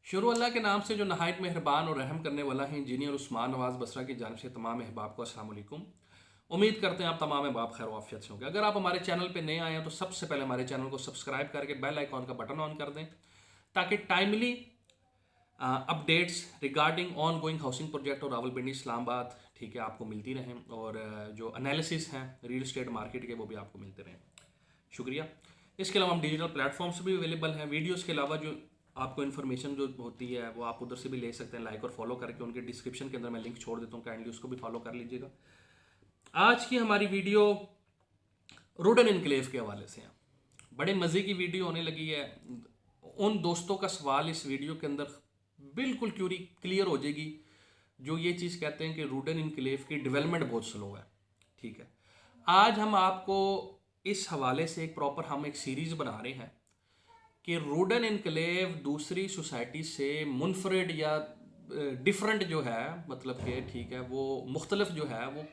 शुरू अल्लाह के नाम से जो नहायत मेहरबान और रहम करने वाला है। इंजीनियर उस्मान नवाज़ बसरा की जानिब से तमाम अहबाब को अस्सलाम वालेकुम। उम्मीद करते हैं आप तमाम अहबाब खैर वाफियत से होंगे। अगर आप हमारे चैनल पे नए आए हैं तो सबसे पहले हमारे चैनल को सब्सक्राइब करके बेल आइकॉन का बटन ऑन कर दें, ताकि timely updates regarding on going housing project और रावलपिंडी इस्लामाबाद ठीक है आपको मिलती रहें, और जो एनालिसिस हैं रियल एस्टेट मार्केट के वो भी आपको मिलते रहें। शुक्रिया। इसके अलावा हम डिजिटल प्लेटफॉर्म्स भी अवेलेबल हैं। वीडियोस के अलावा जो आपको इन्फॉर्मेशन जो होती है वो आप उधर से भी ले सकते हैं, लाइक और फॉलो करके। उनके डिस्क्रिप्शन के अंदर मैं लिंक छोड़ देता हूँ, काइंडली उसको भी फॉलो कर लीजिएगा। आज की हमारी वीडियो रूडन इनक्लेव के हवाले से है। बड़े मज़े की वीडियो होने लगी है। उन दोस्तों का सवाल इस वीडियो के अंदर बिल्कुल क्लियर हो जाएगी जो ये चीज़ कहते हैं कि रूडन इनक्लेव की डेवलपमेंट बहुत स्लो है। ठीक है, आज हम आपको इस हवाले से हम एक सीरीज़ बना रहे हैं कि रूडन इनक्लेव दूसरी सोसाइटी से मुनफरद या डिफरेंट जो है, मतलब कि ठीक है वो मुख्तलिफ जो है वो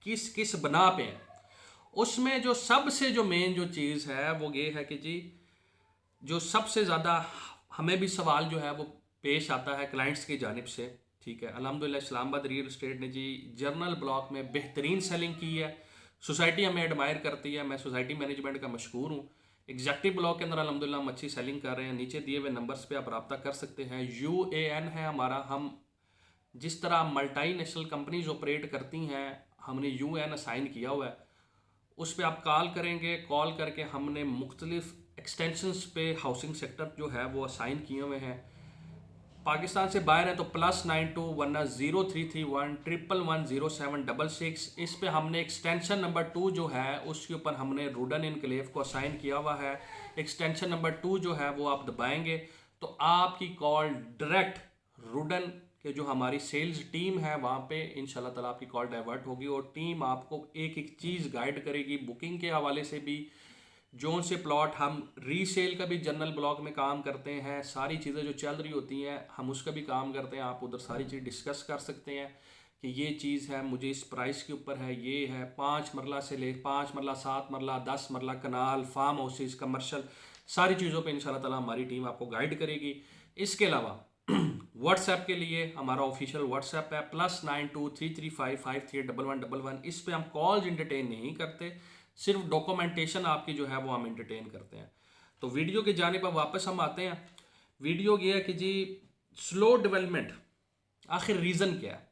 किस किस बना पे है। उसमें जो सबसे जो मेन जो चीज़ है वो ये है कि जी जो सबसे ज़्यादा हमें भी सवाल जो है वो पेश आता है क्लाइंट्स की जानिब से। ठीक है, अल्हम्दुलिल्लाह इस्लामाबाद रियल एस्टेट ने जी जर्नल ब्लॉक में बेहतरीन सेलिंग की है। सोसाइटी हमें एडमायर करती है, मैं सोसाइटी मैनेजमेंट का मशहूर हूँ। एग्जैक्टिव ब्लॉक के अंदर अल्हम्दुलिल्लाह हम अच्छी सेलिंग कर रहे हैं। नीचे दिए हुए नंबर्स पे आप रब्ता कर सकते हैं। UAN है हमारा। हम जिस तरह मल्टी नेशनल कंपनीज ऑपरेट करती हैं हमने UN असाइन किया हुआ है। उस पर आप कॉल करेंगे, कॉल करके हमने मुख्तलिफ एक्सटेंशंस पे हाउसिंग सेक्टर जो है वो असाइन किए हुए हैं। पाकिस्तान से बाहर है तो +92 वरना 0331 1110766। इस पे हमने एक्सटेंशन नंबर 2 जो है उसके ऊपर हमने रूडन इनक्लेव को असाइन किया हुआ है। एक्सटेंशन नंबर 2 जो है वो आप दबाएंगे तो आपकी कॉल डायरेक्ट रूडन के जो हमारी सेल्स टीम है वहाँ पे इंशाल्लाह ताला आपकी कॉल डाइवर्ट होगी, और टीम आपको एक एक चीज़ गाइड करेगी। बुकिंग के हवाले से भी जोन से प्लॉट, हम रीसेल का भी जनरल ब्लॉक में काम करते हैं। सारी चीज़ें जो चल रही होती हैं हम उसका भी काम करते हैं। आप उधर सारी चीज़ डिस्कस कर सकते हैं कि ये चीज़ है, मुझे इस प्राइस के ऊपर है, ये है 5 मरला से ले 5 मरला 7 मरला 10 मरला कनाल फार्म हाउसेज कमर्शल, सारी चीज़ों पे इंशाल्लाह ताला हमारी टीम आपको गाइड करेगी। इसके अलावा व्हाट्सएप के लिए हमारा ऑफिशियल व्हाट्सएप है +923355381111। इस पे हम कॉल्स इंटरटेन नहीं करते, सिर्फ डॉक्यूमेंटेशन आपकी जो है वो हम इंटरटेन करते हैं। तो वीडियो की जानिब पर वापस हम आते हैं। वीडियो ये है कि जी स्लो डेवलपमेंट आखिर रीज़न क्या है।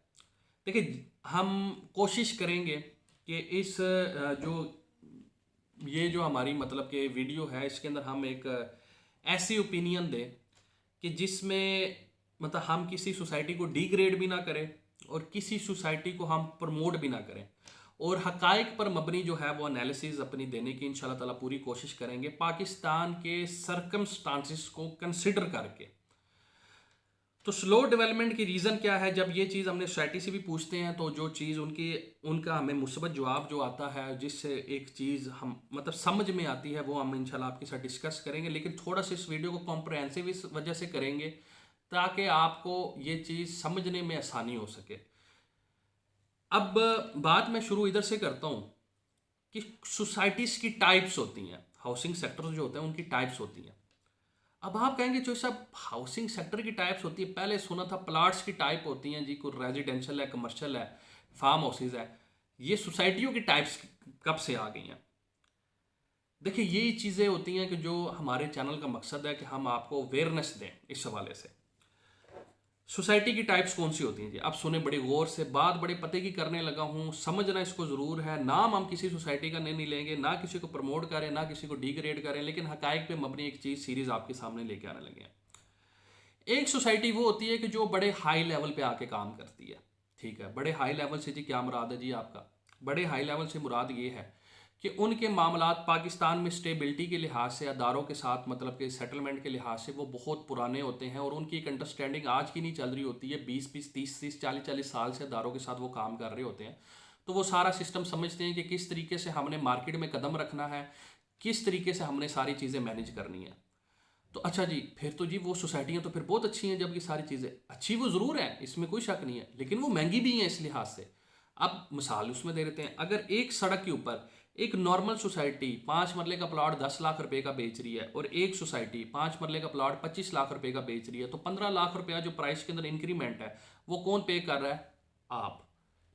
देखिए, हम कोशिश करेंगे कि इस जो ये जो हमारी मतलब कि वीडियो है इसके अंदर हम एक ऐसी ओपिनियन दें कि जिसमें मतलब हम किसी सोसाइटी को डिग्रेड भी ना करें और किसी सोसाइटी को हम प्रमोट भी ना करें, और हकाइक पर मबनी जो है वो एनालिसिस अपनी देने की इंशाल्लाह ताला पूरी कोशिश करेंगे पाकिस्तान के सरकमस्टांसिस को कंसिडर करके। तो स्लो डेवलपमेंट की रीज़न क्या है, जब ये चीज़ हमने सोसाइटी से भी पूछते हैं तो जो चीज़ उनका हमें मुस्बत जवाब जो आता है, जिससे एक चीज़ हम मतलब समझ में आती है, वो हम इंशाल्लाह आपके साथ डिस्कस करेंगे। लेकिन थोड़ा सा इस वीडियो को कॉम्प्रहेंसिव इस वजह से करेंगे ताकि आपको ये चीज़ समझने में आसानी हो सके। अब बात मैं शुरू इधर से करता हूँ कि सोसाइटीज़ की टाइप्स होती हैं, हाउसिंग सेक्टर जो होते हैं उनकी टाइप्स होती हैं। अब आप कहेंगे जो सब हाउसिंग सेक्टर की टाइप्स होती है, पहले सुना था प्लाट्स की टाइप होती हैं जी, कोई रेजिडेंशियल है, कमर्शियल है, फार्म हाउसेज है। ये सोसाइटियों की टाइप्स कब से आ गई हैं? देखिए, यही चीज़ें होती हैं कि जो हमारे चैनल का मकसद है कि हम आपको अवेयरनेस दें इस हवाले से। सोसाइटी की टाइप्स कौन सी होती हैं जी? आप सुने बड़ी गौर से, बात बड़े पते की करने लगा हूँ, समझना इसको ज़रूर है। नाम हम किसी सोसाइटी का नहीं लेंगे, ना किसी को प्रमोट करें ना किसी को डिग्रेड करें, लेकिन हकाइक पे मबनी एक चीज़ सीरीज़ आपके सामने लेके आने लगे हैं। एक सोसाइटी वो होती है कि जो बड़े हाई लेवल पे आके काम करती है। ठीक है, बड़े हाई लेवल से जी क्या मुराद है जी आपका? बड़े हाई लेवल से मुराद ये है कि उनके मामलात पाकिस्तान में स्टेबिलिटी के लिहाज से, अदारों के साथ मतलब कि सेटलमेंट के लिहाज से वो बहुत पुराने होते हैं, और उनकी एक अंडरस्टैंडिंग आज की नहीं चल रही होती है। 20-20 30-30 40-40 साल से अदारों के साथ वो काम कर रहे होते हैं। तो वो सारा सिस्टम समझते हैं कि किस तरीके से हमने मार्केट में कदम रखना है, किस तरीके से हमने सारी चीज़ें मैनेज करनी है। तो अच्छा जी, फिर तो जी वो सोसाइटियाँ तो फिर बहुत अच्छी हैं। जब ये सारी चीज़ें अच्छी वो ज़रूर हैं, इसमें कोई शक नहीं है, लेकिन वो महंगी भी हैं इस लिहाज से। अब मिसाल उसमें दे देते हैं, अगर एक सड़क के ऊपर एक नॉर्मल सोसाइटी 5 मरले का प्लॉट 10 लाख रुपए का बेच रही है और एक सोसाइटी 5 मरले का प्लॉट 25 लाख रुपए का बेच रही है, तो 15 लाख रुपया जो प्राइस के अंदर इंक्रीमेंट है वो कौन पे कर रहा है? आप।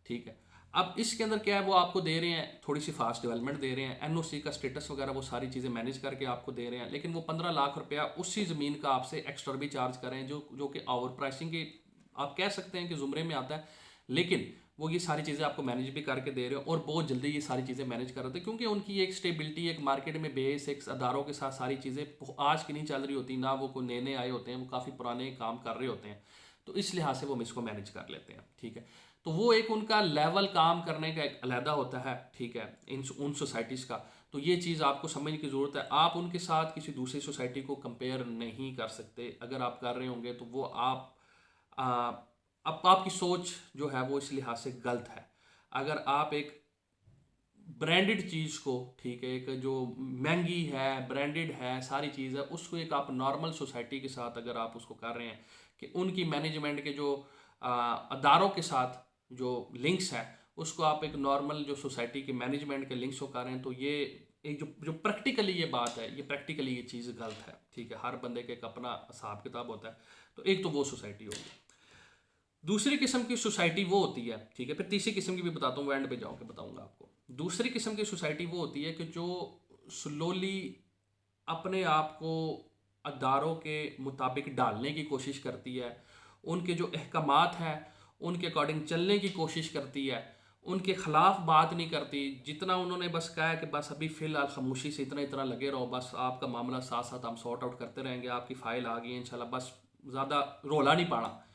ठीक है। अब इसके अंदर क्या है, वो आपको दे रहे हैं थोड़ी सी फास्ट डेवलपमेंट दे रहे हैं, एनओसी का स्टेटस वगैरह वो सारी चीज़ें मैनेज करके आपको दे रहे हैं, लेकिन वो 15 लाख रुपया उसी ज़मीन का आपसे एक्स्ट्रा भी चार्ज कर रहे हैं, जो कि ओवर प्राइसिंग की आप कह सकते हैं कि ज़ुमरे में आता है, लेकिन वो ये सारी चीज़ें आपको मैनेज भी करके दे रहे हो और बहुत जल्दी ये सारी चीज़ें मैनेज कर रहे थे, क्योंकि उनकी एक स्टेबिलिटी, एक मार्केट में बेस, एक अदारों के साथ सारी चीज़ें आज की नहीं चल रही होती ना, वो कोई नए नए आए होते हैं, वो काफ़ी पुराने काम कर रहे होते हैं, तो इस लिहाज से वो इसको मैनेज कर लेते हैं। ठीक है। तो वो एक उनका लेवल काम करने का एक अलहदा होता है। ठीक है। उन सोसाइटीज़ का, तो ये चीज़ आपको समझने की ज़रूरत है। आप उनके साथ किसी दूसरी सोसाइटी को कंपेयर नहीं कर सकते, अगर आप कर रहे होंगे तो वो अब आपकी सोच जो है वो इस लिहाज से गलत है। अगर आप एक ब्रांडेड चीज़ को, ठीक है, एक जो महंगी है, ब्रांडेड है, सारी चीज़ है, उसको एक आप नॉर्मल सोसाइटी के साथ अगर आप उसको कर रहे हैं कि उनकी मैनेजमेंट के जो अदारों के साथ जो लिंक्स हैं उसको आप एक नॉर्मल जो सोसाइटी के मैनेजमेंट के लिंक्स को कर रहे हैं, तो ये एक जो जो प्रैक्टिकली ये बात है, ये प्रैक्टिकली ये चीज़ गलत है। ठीक है। हर बंदे का एक अपना हिसाब किताब होता है। तो एक तो वो सोसाइटी होगी। दूसरी किस्म की सोसाइटी वो होती है, ठीक है, फिर तीसरी किस्म की भी बताता हूँ, एंड पे जाऊँ के बताऊँगा आपको। दूसरी किस्म की सोसाइटी वो होती है कि जो स्लोली अपने आप को अदारों के मुताबिक डालने की कोशिश करती है, उनके जो अहकामात हैं उनके अकॉर्डिंग चलने की कोशिश करती है, उनके ख़िलाफ़ बात नहीं करती। जितना उन्होंने बस कहा है कि बस अभी फ़िलहाल खामोशी से इतना इतना लगे रहो, बस आपका मामला साथ साथ हम सॉर्ट आउट करते रहेंगे, आपकी फ़ाइल आ गई है इंशाल्लाह, बस ज़्यादा रोला नहीं पाना।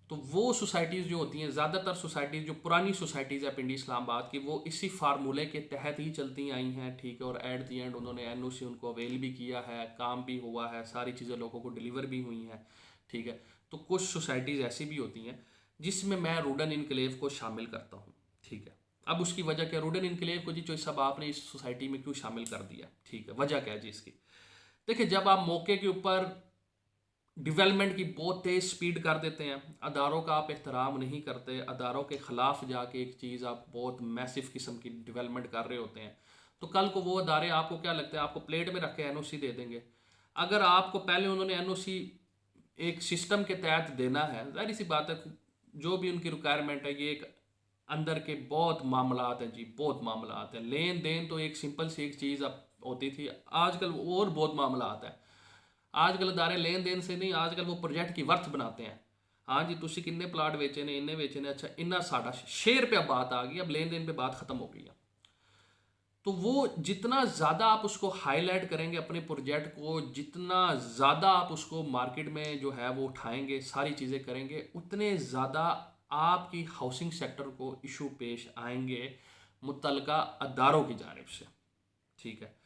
तो वो सोसाइटीज़ जो होती हैं, ज़्यादातर सोसाइटीज़ जो पुरानी सोसाइटीज़ है पिंडी इस्लामाबाद की, वो इसी फार्मूले के तहत ही चलती आई हैं। ठीक है। और एट दी एंड उन्होंने एनओसी उनको अवेल भी किया है, काम भी हुआ है, सारी चीज़ें लोगों को डिलीवर भी हुई हैं। ठीक है। तो कुछ सोसाइटीज़ ऐसी भी होती हैं जिसमें मैं रूडन इनक्लेव को शामिल करता हूँ। ठीक है। अब उसकी वजह क्या, रूडन इनक्लेव को जी जो सब आपने इस सोसाइटी में क्यों शामिल कर दिया? ठीक है। वजह क्या है जी इसकी? देखिए, जब आप मौके के ऊपर डेवलपमेंट की बहुत तेज़ स्पीड कर देते हैं, अदारों का आप एहतराम नहीं करते, अदारों के ख़िलाफ़ जाके एक चीज़ आप बहुत मैसिव किस्म की डेवलपमेंट कर रहे होते हैं, तो कल को वो अदारे आपको क्या लगता है, आपको प्लेट में रख के एनओसी दे देंगे। अगर आपको पहले उन्होंने एनओसी एक सिस्टम के तहत देना है, जाहिर सी बात है जो भी उनकी रिक्वायरमेंट है, ये एक अंदर के बहुत मामलात हैं जी, बहुत मामलात हैं। लेन देन तो एक सिंपल सी एक चीज़ अब होती थी, आजकल और बहुत मामलात है। आजकल अदारे लेन देन से नहीं, आजकल वो प्रोजेक्ट की वर्थ बनाते हैं। हाँ जी, तुसी किन्ने प्लाट बेचे ने, इन्ने बेचे ने, अच्छा इन्ना साडा शेयर पे अब बात आ गई, अब लेन देन पे बात खत्म हो गई है। तो वो जितना ज़्यादा आप उसको हाईलाइट करेंगे अपने प्रोजेक्ट को, जितना ज़्यादा आप उसको मार्केट में जो है वो उठाएंगे, सारी चीज़ें करेंगे, उतने ज़्यादा आपकी हाउसिंग सेक्टर को इशू पेश आएंगे मुतलका अदारों की जानिब से। ठीक है।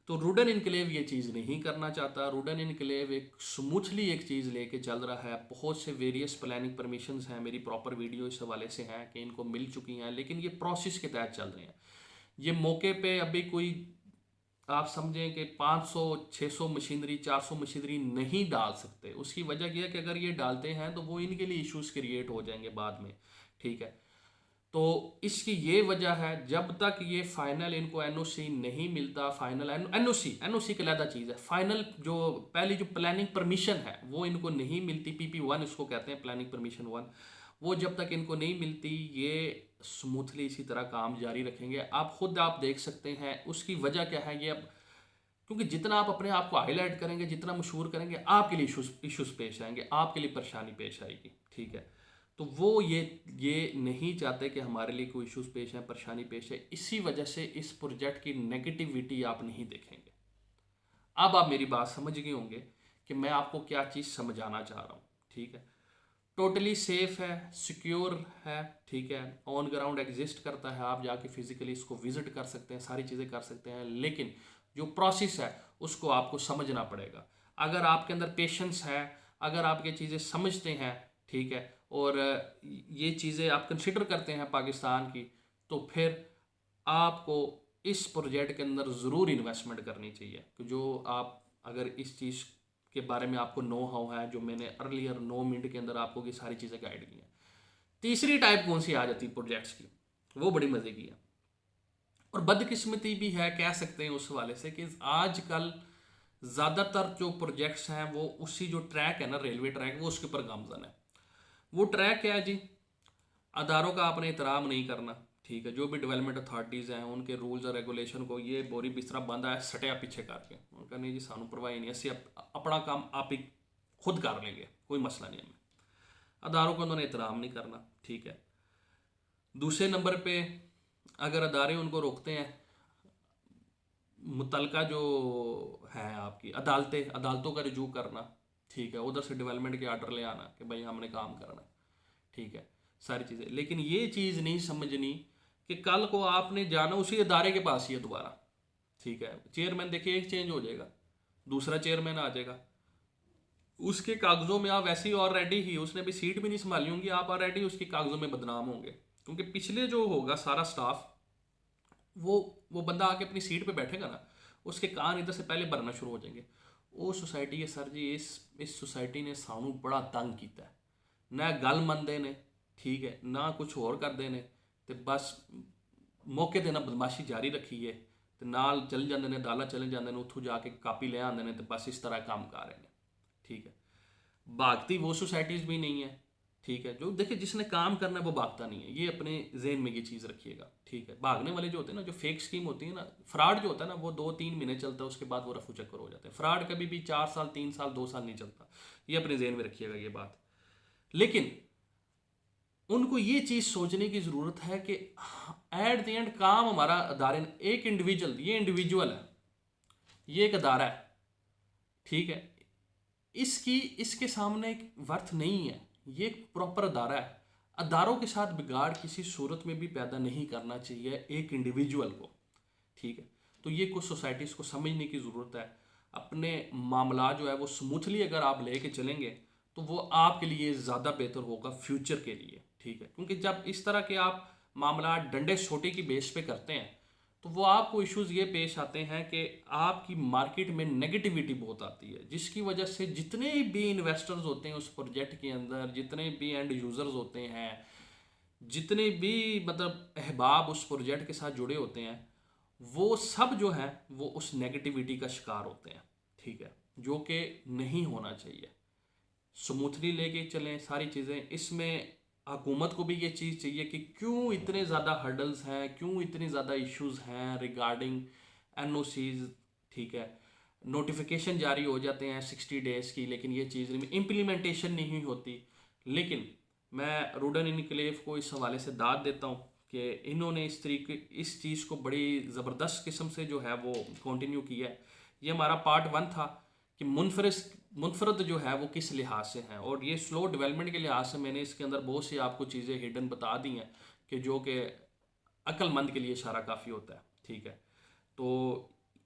तो रूडन इनक्लेव ये चीज़ नहीं करना चाहता। रूडन इनक्लेव एक स्मूथली एक चीज़ लेके चल रहा है। बहुत से वेरियस प्लानिंग परमिशंस हैं, मेरी प्रॉपर वीडियो इस हवाले से हैं कि इनको मिल चुकी हैं, लेकिन ये प्रोसेस के तहत चल रहे हैं। ये मौके पे अभी कोई आप समझें कि 500 600 मशीनरी 400 मशीनरी नहीं डाल सकते। उसकी वजह यह है कि अगर ये डालते हैं तो वो इनके लिए इश्यूज क्रिएट हो जाएंगे बाद में। ठीक है। तो इसकी ये वजह है, जब तक ये फाइनल इनको एनओसी नहीं मिलता, फाइनल एनओसी एनओसी की अलग चीज़ है, फाइनल जो पहली जो प्लानिंग परमिशन है वो इनको नहीं मिलती, PP1 इसको कहते हैं, प्लानिंग परमिशन 1, वो जब तक इनको नहीं मिलती ये स्मूथली इसी तरह काम जारी रखेंगे। आप खुद आप देख सकते हैं उसकी वजह क्या है। ये अब क्योंकि जितना आप अपने आप को हाईलाइट करेंगे, जितना मशहूर करेंगे, आपके लिए इश्यूज पेश आएंगे, आपके लिए परेशानी पेश आएगी। ठीक है। तो वो ये नहीं चाहते कि हमारे लिए कोई इश्यूज पेश है, परेशानी पेश है, इसी वजह से इस प्रोजेक्ट की नेगेटिविटी आप नहीं देखेंगे। अब आप मेरी बात समझ गए होंगे कि मैं आपको क्या चीज़ समझाना चाह रहा हूँ। ठीक है। टोटली सेफ है, सिक्योर है। ठीक है। ऑन ग्राउंड एग्जिस्ट करता है, आप जाके फिजिकली इसको विजिट कर सकते हैं, सारी चीज़ें कर सकते हैं, लेकिन जो प्रोसेस है उसको आपको समझना पड़ेगा। अगर आपके अंदर पेशेंस है, अगर आप ये चीज़ें समझते हैं, ठीक है, और ये चीज़ें आप कंसिडर करते हैं पाकिस्तान की, तो फिर आपको इस प्रोजेक्ट के अंदर ज़रूर इन्वेस्टमेंट करनी चाहिए। कि जो आप अगर इस चीज़ के बारे में आपको नो हाउ है, जो मैंने अर्लियर 9 मिनट के अंदर आपको ये सारी चीज़ें गाइड की हैं। तीसरी टाइप कौन सी आ जाती है प्रोजेक्ट्स की? वो बड़ी मज़े की है। और बदकिस्मती भी है कह सकते हैं उस हवाले से कि आजकल ज़्यादातर जो प्रोजेक्ट्स हैं वो उसी जो ट्रैक है ना, रेलवे ट्रैक, वो उसके ऊपर गामजन है। वो ट्रैक क्या है जी, अदारों का आपने एहतराम नहीं करना, ठीक है। जो भी डेवलपमेंट अथॉरिटीज़ हैं उनके रूल्स और रेगुलेशन को ये बोरी बिस्तरा बंद है सटिया पीछे करके उनका नहीं जी, सानू परवाह ही नहीं, असं अपना काम आप ही खुद कर लेंगे, कोई मसला नहीं हमें। अदारों को उन्होंने एहतराम नहीं करना, ठीक है। दूसरे नंबर पे अगर अदारे उनको रोकते हैं, मुतलका जो है आपकी अदालतों का रिजू करना, ठीक है, उधर से डेवलपमेंट के आर्डर ले आना कि भाई हमने काम करना, ठीक है, सारी चीज़ें। लेकिन ये चीज़ नहीं समझनी कि कल को आपने जाना उसी अदारे के पास ही है दोबारा, ठीक है। चेयरमैन देखिए एक चेंज हो जाएगा, दूसरा चेयरमैन आ जाएगा, उसके कागज़ों में आप वैसे ही ऑलरेडी ही, उसने भी सीट भी नहीं संभाली होंगी, आप ऑलरेडी उसके कागज़ों में बदनाम होंगे। क्योंकि पिछले जो होगा सारा स्टाफ, वो बंदा आके अपनी सीट पे बैठेगा ना, उसके कान इधर से पहले भरना शुरू हो जाएंगे। वो सोसाइटी है सर जी, इस सोसाइटी ने सानू बड़ा तंग किया है, ना गल मनते ने, ठीक है, ना कुछ होर करते हैं, तो बस मौके देना बदमाशी जारी रखी है, तो नाल चल जाते हैं, अदालत चले जाते हैं, उत्थों जाके कापी ले आते हैं, तो बस इस तरह काम कर रहे हैं, ठीक है। भागती वो सोसाइटीज़ भी नहीं है, ठीक है। जो देखिए जिसने काम करना है वो भागता नहीं है, ये अपने जहन में ये चीज़ रखिएगा, ठीक है। भागने वाले जो होते हैं ना, जो फेक स्कीम होती है ना, फ्रॉड जो होता है ना, वो 2-3 महीने चलता है, उसके बाद वो रफू चक्कर हो जाते हैं। फ्रॉड कभी भी 4 साल 3 साल 2 साल नहीं चलता, ये अपने जहन में रखिएगा ये बात। लेकिन उनको ये चीज़ सोचने की ज़रूरत है कि एट द एंड काम हमारा अदारे, एक इंडिविजुअल, ये इंडिविजुअल है, ये एक अदारा है, ठीक है, इसके सामने एक वर्थ नहीं है, ये एक प्रॉपर अदारा है। अदारों के साथ बिगाड़ किसी सूरत में भी पैदा नहीं करना चाहिए एक इंडिविजुअल को, ठीक है। तो ये कुछ सोसाइटीज़ को समझने की ज़रूरत है। अपने मामला जो है वो स्मूथली अगर आप लेके चलेंगे तो वो आपके लिए ज़्यादा बेहतर होगा फ्यूचर के लिए, ठीक है। क्योंकि जब इस तरह के आप मामला डंडे छोटे की बेस पे करते हैं तो वो आपको इश्यूज़ ये पेश आते हैं कि आपकी मार्केट में नेगेटिविटी बहुत आती है, जिसकी वजह से जितने भी इन्वेस्टर्स होते हैं उस प्रोजेक्ट के अंदर, जितने भी एंड यूज़र्स होते हैं, जितने भी मतलब अहबाब उस प्रोजेक्ट के साथ जुड़े होते हैं, वो सब जो है वो उस नेगेटिविटी का शिकार होते हैं, ठीक है, जो कि नहीं होना चाहिए। स्मूथली लेके चलें सारी चीज़ें। इसमें हुकूमत को भी ये चीज़ चाहिए कि क्यों इतने ज़्यादा हर्डल्स हैं, क्यों इतनी ज़्यादा इश्यूज हैं रिगार्डिंग एनओसीज, ठीक है। नोटिफिकेशन जारी हो जाते हैं 60 डेज़ की, लेकिन ये चीज़ इम्प्लीमेंटेशन नहीं होती। लेकिन मैं रूडन इनक्लेव को इस हवाले से दाद देता हूँ कि इन्होंने इस चीज़ को बड़ी ज़बरदस्त किस्म से जो है वो कंटिन्यू किया है। ये हमारा पार्ट 1 था कि मुनफरद जो है वो किस लिहाज से है, और ये स्लो डेवलपमेंट के लिहाज से मैंने इसके अंदर बहुत सी आपको चीज़ें हिडन बता दी हैं कि जो कि अक्लमंद के लिए इशारा काफ़ी होता है, ठीक है। तो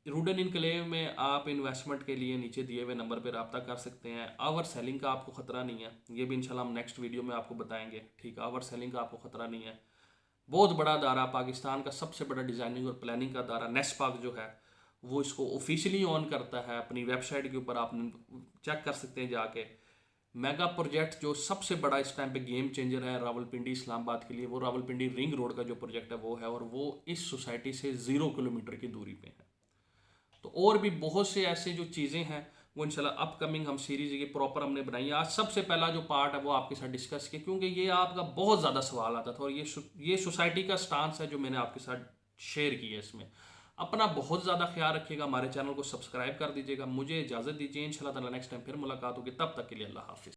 रूडन इनक्लेव में आप इन्वेस्टमेंट के लिए नीचे दिए हुए नंबर पर रब्ता कर सकते हैं। आवर सेलिंग का आपको ख़तरा नहीं है, ये भी इंशाल्लाह हम नेक्स्ट वीडियो में आपको बताएंगे, ठीक है। आवर सेलिंग का आपको ख़तरा नहीं है। बहुत बड़ा अदारा, पाकिस्तान का सबसे बड़ा डिज़ाइनिंग और प्लानिंग का अदारा नेस्पाक जो है वो इसको ऑफिशियली ऑन करता है। अपनी वेबसाइट के ऊपर आप चेक कर सकते हैं जाके। मेगा प्रोजेक्ट जो सबसे बड़ा इस टाइम पे गेम चेंजर है रावलपिंडी इस्लामाबाद के लिए, वो रावलपिंडी रिंग रोड का जो प्रोजेक्ट है वो है, और वो इस सोसाइटी से 0 किलोमीटर की दूरी पे है। तो और भी बहुत से ऐसे जो चीज़ें हैं वो इंशाल्लाह अपकमिंग हम सीरीज़ ये प्रॉपर हमने बनाई है। आज सबसे पहला जो पार्ट है वो आपके साथ डिस्कस किया, क्योंकि ये आपका बहुत ज़्यादा सवाल आता था, और ये सोसाइटी का स्टांस है जो मैंने आपके साथ शेयर किया है। इसमें अपना बहुत ज़्यादा ख्याल रखिएगा, हमारे चैनल को सब्सक्राइब कर दीजिएगा। मुझे इजाज़त दीजिए, इंशाल्लाह ताला नेक्स्ट टाइम फिर मुलाकात होगी, तब तक के लिए अल्लाह हाफिज़।